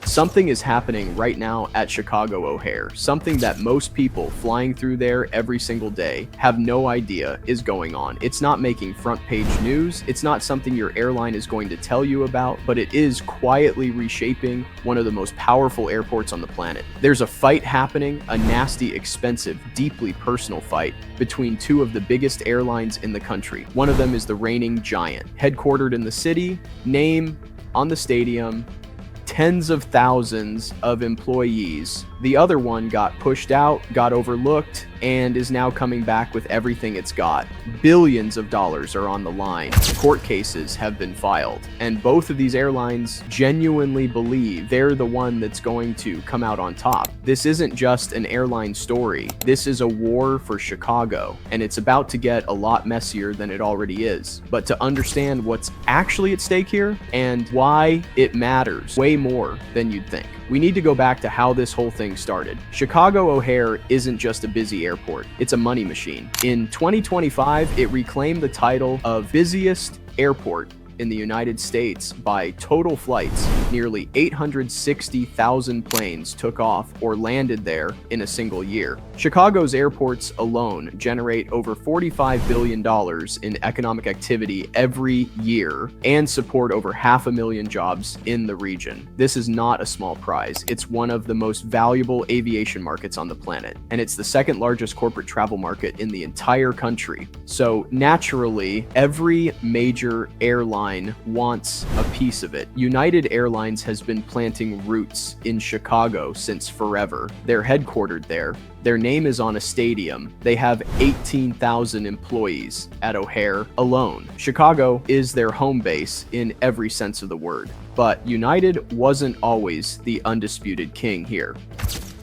Something is happening right now at Chicago O'Hare, something that most people flying through there every single day have no idea is going on. It's not making front page news, it's not something your airline is going to tell you about, but it is quietly reshaping one of the most powerful airports on the planet. There's a fight happening, a nasty, expensive, deeply personal fight between two of the biggest airlines in the country. One of them is the reigning giant, headquartered in the city, name on the stadium, tens of thousands of employees. The other one got pushed out, got overlooked, and is now coming back with everything it's got. Billions of dollars are on the line. Court cases have been filed, and both of these airlines genuinely believe they're the one that's going to come out on top. This isn't just an airline story. This is a war for Chicago, and it's about to get a lot messier than it already is. But to understand what's actually at stake here and why it matters way more than you'd think, we need to go back to how this whole thing started. Chicago O'Hare isn't just a busy airport, it's a money machine. In 2025, it reclaimed the title of busiest airport in the United States by total flights. Nearly 860,000 planes took off or landed there in a single year. Chicago's airports alone generate over $45 billion in economic activity every year and support over 500,000 jobs in the region. This is not a small prize. It's one of the most valuable aviation markets on the planet, and it's the second largest corporate travel market in the entire country. So naturally, every major airline wants a piece of it. United Airlines has been planting roots in Chicago since forever. They're headquartered there. Their name is on a stadium. They have 18,000 employees at O'Hare alone. Chicago is their home base in every sense of the word. But United wasn't always the undisputed king here.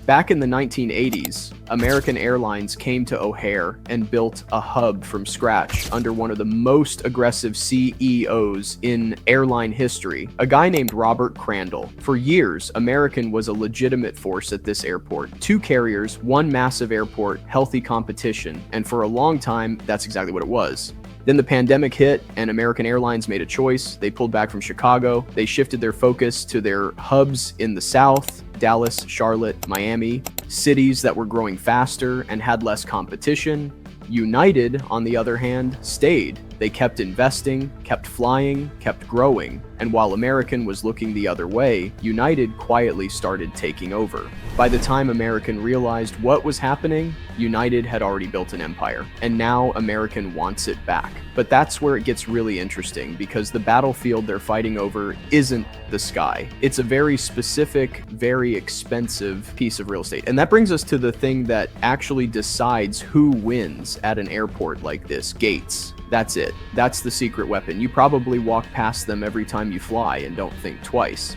Back in the 1980s, American Airlines came to O'Hare and built a hub from scratch under one of the most aggressive CEOs in airline history, a guy named Robert Crandall. For years, American was a legitimate force at this airport. Two carriers, one massive airport, healthy competition, and for a long time, that's exactly what it was. Then the pandemic hit and American Airlines made a choice. They pulled back from Chicago. They shifted their focus to their hubs in the South, Dallas, Charlotte, Miami, cities that were growing faster and had less competition. United, on the other hand, stayed. They kept investing, kept flying, kept growing, and while American was looking the other way, United quietly started taking over. By the time American realized what was happening, United had already built an empire, and now American wants it back. But that's where it gets really interesting, because the battlefield they're fighting over isn't the sky. It's a very specific, very expensive piece of real estate. And that brings us to the thing that actually decides who wins at an airport like this: gates. That's it. That's the secret weapon. You probably walk past them every time you fly and don't think twice.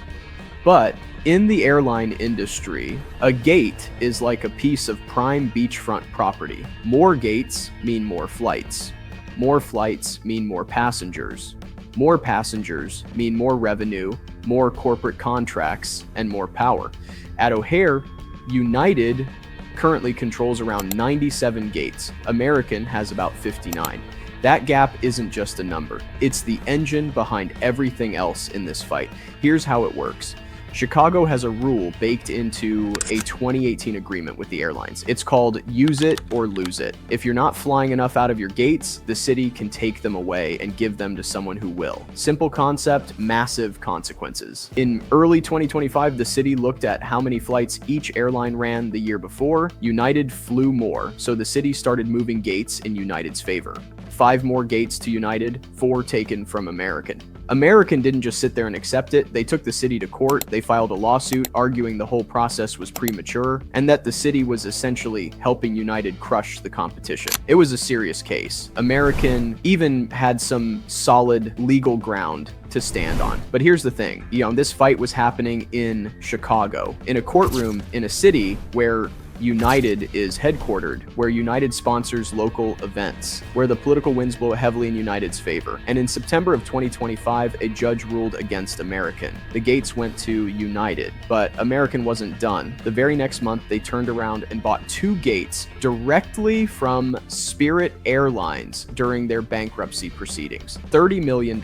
But in the airline industry, a gate is like a piece of prime beachfront property. More gates mean more flights. More flights mean more passengers. More passengers mean more revenue, more corporate contracts, and more power. At O'Hare, United currently controls around 97 gates. American has about 59. That gap isn't just a number. It's the engine behind everything else in this fight. Here's how it works. Chicago has a rule baked into a 2018 agreement with the airlines. It's called use it or lose it. If you're not flying enough out of your gates, the city can take them away and give them to someone who will. Simple concept, massive consequences. In early 2025, the city looked at how many flights each airline ran the year before. United flew more, so the city started moving gates in United's favor. 5 more gates to United, 4 taken from American. American didn't just sit there and accept it. They took the city to court. They filed a lawsuit arguing the whole process was premature and that the city was essentially helping United crush the competition. It was a serious case. American even had some solid legal ground to stand on. But here's the thing, this fight was happening in Chicago, in a courtroom in a city where United is headquartered, where United sponsors local events, where the political winds blow heavily in United's favor. And in September of 2025, a judge ruled against American. The gates went to United, but American wasn't done. The very next month, they turned around and bought 2 gates directly from Spirit Airlines during their bankruptcy proceedings. $30 million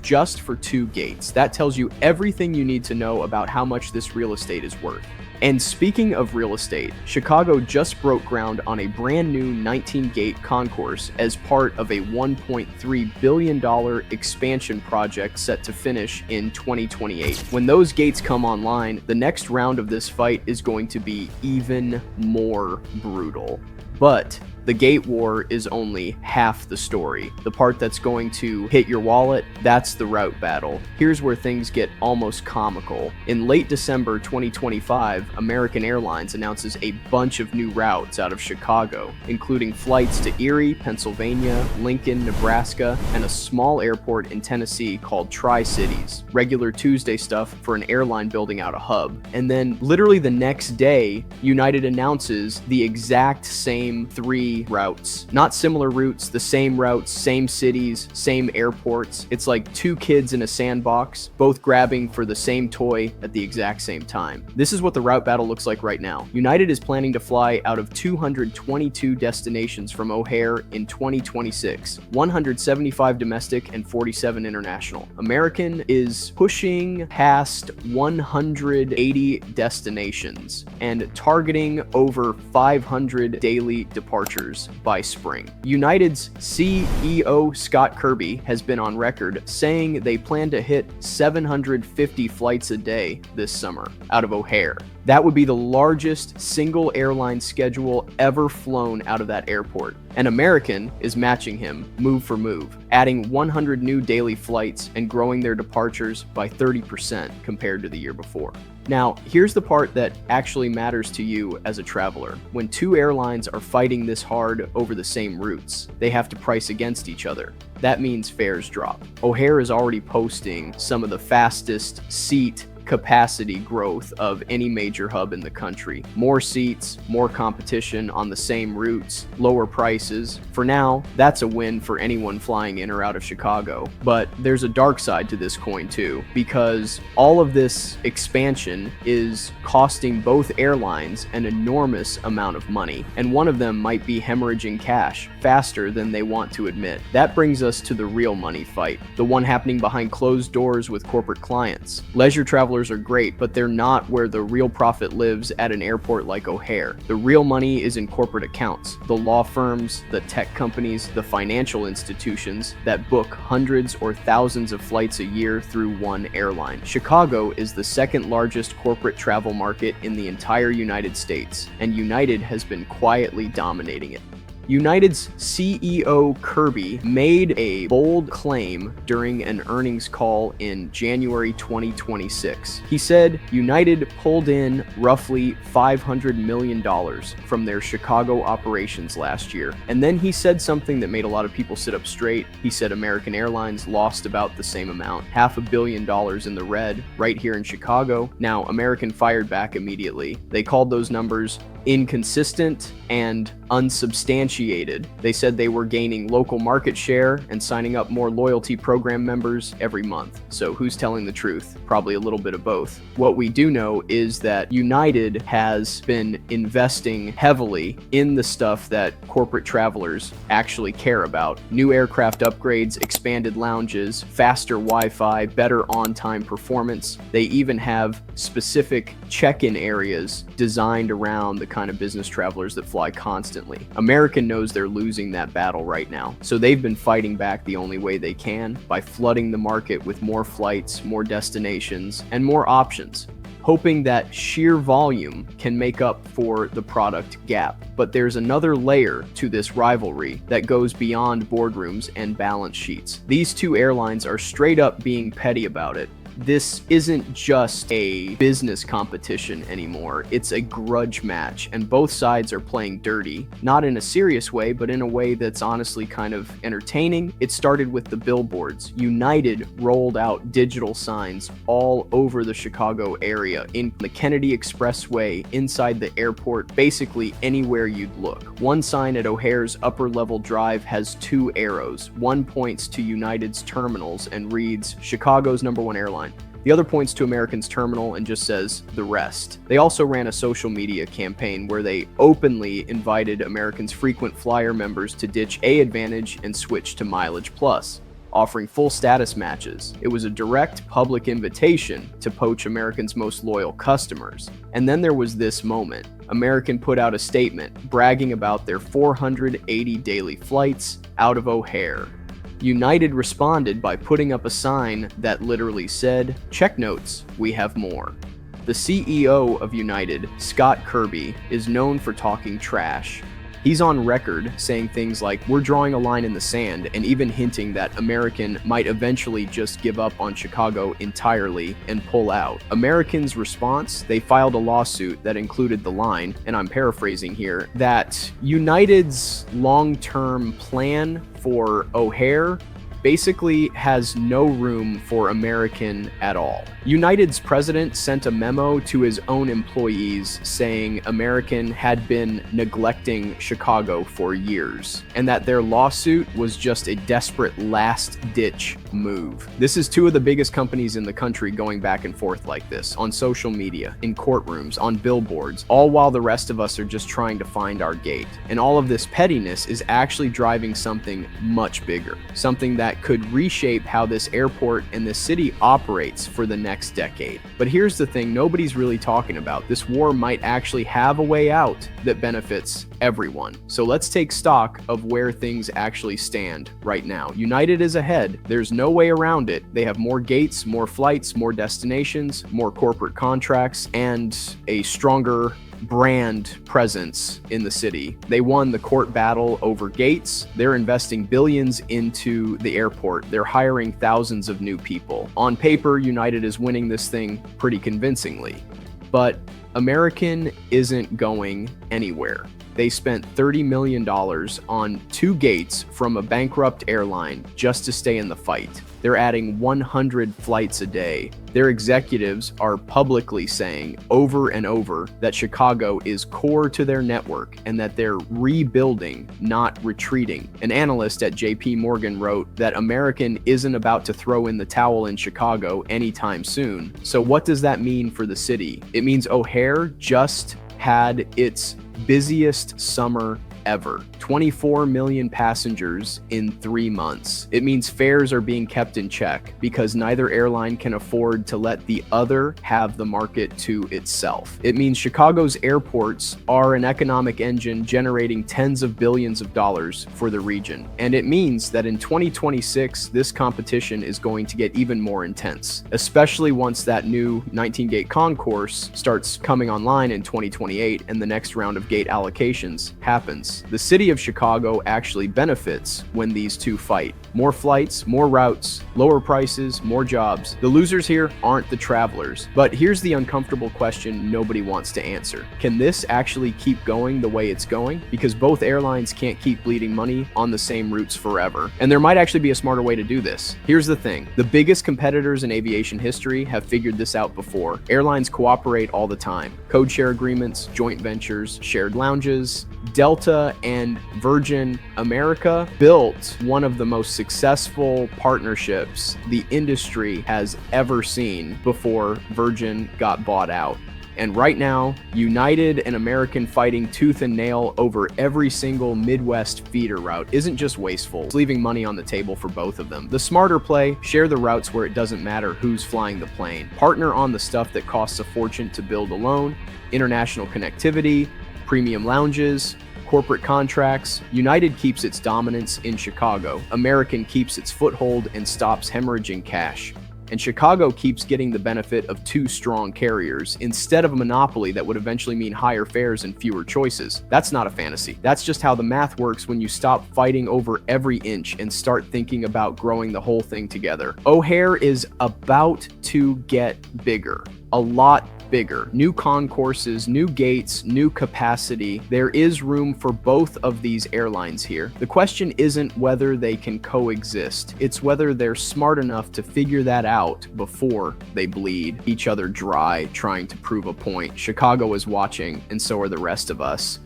just for 2 gates. That tells you everything you need to know about how much this real estate is worth. And speaking of real estate, Chicago just broke ground on a brand new 19-gate concourse as part of a $1.3 billion expansion project set to finish in 2028. When those gates come online, the next round of this fight is going to be even more brutal. But the gate war is only half the story. The part that's going to hit your wallet, that's the route battle. Here's where things get almost comical. In late December 2025, American Airlines announces a bunch of new routes out of Chicago, including flights to Erie, Pennsylvania, Lincoln, Nebraska, and a small airport in Tennessee called Tri-Cities. Regular Tuesday stuff for an airline building out a hub. And then literally the next day, United announces the exact same 3 routes. Not similar routes, the same routes, same cities, same airports. It's like 2 kids in a sandbox, both grabbing for the same toy at the exact same time. This is what the route battle looks like right now. United is planning to fly out of 222 destinations from O'Hare in 2026, 175 domestic and 47 international. American is pushing past 180 destinations and targeting over 500 daily departures by spring. United's CEO Scott Kirby has been on record saying they plan to hit 750 flights a day this summer out of O'Hare. That would be the largest single airline schedule ever flown out of that airport. And American is matching him move for move, adding 100 new daily flights and growing their departures by 30% compared to the year before. Now, here's the part that actually matters to you as a traveler. When 2 airlines are fighting this hard over the same routes, they have to price against each other. That means fares drop. O'Hare is already posting some of the fastest seat capacity growth of any major hub in the country. More seats, more competition on the same routes, lower prices. For now, that's a win for anyone flying in or out of Chicago. But there's a dark side to this coin too, because all of this expansion is costing both airlines an enormous amount of money, and one of them might be hemorrhaging cash faster than they want to admit. That brings us to the real money fight, the one happening behind closed doors with corporate clients. Leisure travelers are great, but they're not where the real profit lives at an airport like O'Hare. The real money is in corporate accounts, the law firms, the tech companies, the financial institutions that book hundreds or thousands of flights a year through one airline. Chicago is the second largest corporate travel market in the entire United States, and United has been quietly dominating it. United's CEO Kirby made a bold claim during an earnings call in January 2026. He said United pulled in roughly $500 million from their Chicago operations last year. And then he said something that made a lot of people sit up straight. He said American Airlines lost about the same amount, $500 million in the red, right here in Chicago. Now, American fired back immediately. They called those numbers inconsistent and unsubstantiated. They said they were gaining local market share and signing up more loyalty program members every month. So who's telling the truth? Probably a little bit of both. What we do know is that United has been investing heavily in the stuff that corporate travelers actually care about. New aircraft upgrades, expanded lounges, faster Wi-Fi, better on-time performance. They even have specific check-in areas designed around the kind of business travelers that fly constantly. American knows they're losing that battle right now, so they've been fighting back the only way they can by flooding the market with more flights, more destinations, and more options, hoping that sheer volume can make up for the product gap. But there's another layer to this rivalry that goes beyond boardrooms and balance sheets. These 2 airlines are straight up being petty about it. this isn't just a business competition anymore. It's a grudge match, and both sides are playing dirty. Not in a serious way, but in a way that's honestly kind of entertaining. It started with the billboards. United rolled out digital signs all over the Chicago area, in the Kennedy Expressway, inside the airport, basically anywhere you'd look. One sign at O'Hare's upper level drive has two arrows. One points to United's terminals and reads, Chicago's #1 airline. The other points to American's terminal and just says, the rest. They also ran a social media campaign where they openly invited American's frequent flyer members to ditch AAdvantage and switch to Mileage Plus, offering full status matches. It was a direct public invitation to poach American's most loyal customers. And then there was this moment. American put out a statement bragging about their 480 daily flights out of O'Hare. United responded by putting up a sign that literally said, check notes, we have more. The CEO of United, Scott Kirby, is known for talking trash. He's on record saying things like, we're drawing a line in the sand, and even hinting that American might eventually just give up on Chicago entirely and pull out. American's response, they filed a lawsuit that included the line, and I'm paraphrasing here, that United's long-term plan for O'Hare basically has no room for American at all. United's president sent a memo to his own employees saying American had been neglecting Chicago for years, and that their lawsuit was just a desperate last-ditch move. This is two of the biggest companies in the country going back and forth like this, on social media, in courtrooms, on billboards, all while the rest of us are just trying to find our gate. And all of this pettiness is actually driving something much bigger, something that could reshape how this airport and this city operates for the next decade. But here's the thing nobody's really talking about. This war might actually have a way out that benefits everyone. So let's take stock of where things actually stand right now. United is ahead. There's no way around it. They have more gates, more flights, more destinations, more corporate contracts, and a stronger brand presence in the city. They won the court battle over gates. They're investing billions into the airport. They're hiring thousands of new people. On paper, United is winning this thing pretty convincingly. But American isn't going anywhere. They spent $30 million on 2 gates from a bankrupt airline just to stay in the fight. They're adding 100 flights a day. Their executives are publicly saying over and over that Chicago is core to their network and that they're rebuilding, not retreating. An analyst at JP Morgan wrote that American isn't about to throw in the towel in Chicago anytime soon. So what does that mean for the city? It means O'Hare just had its busiest summer ever. 24 million passengers in 3 months. It means fares are being kept in check because neither airline can afford to let the other have the market to itself. It means Chicago's airports are an economic engine generating tens of billions of dollars for the region. And it means that in 2026, this competition is going to get even more intense, especially once that new 19-gate concourse starts coming online in 2028 and the next round of gate allocations happens. The city of Chicago actually benefits when these two fight. More flights, more routes, lower prices, more jobs. The losers here aren't the travelers. But here's the uncomfortable question nobody wants to answer. Can this actually keep going the way it's going? Because both airlines can't keep bleeding money on the same routes forever. And there might actually be a smarter way to do this. Here's the thing. The biggest competitors in aviation history have figured this out before. Airlines cooperate all the time. Code share agreements, joint ventures, shared lounges. Delta and Virgin America built one of the most successful partnerships the industry has ever seen before Virgin got bought out. And right now, United and American fighting tooth and nail over every single Midwest feeder route isn't just wasteful, it's leaving money on the table for both of them. The smarter play, share the routes where it doesn't matter who's flying the plane. Partner on the stuff that costs a fortune to build alone, international connectivity, premium lounges, corporate contracts. United keeps its dominance in Chicago. American keeps its foothold and stops hemorrhaging cash. And Chicago keeps getting the benefit of two strong carriers instead of a monopoly that would eventually mean higher fares and fewer choices. That's not a fantasy. That's just how the math works when you stop fighting over every inch and start thinking about growing the whole thing together. O'Hare is about to get bigger. A lot bigger. New concourses, new gates, new capacity. There is room for both of these airlines here. The question isn't whether they can coexist. It's whether they're smart enough to figure that out before they bleed each other dry trying to prove a point. Chicago is watching, and so are the rest of us.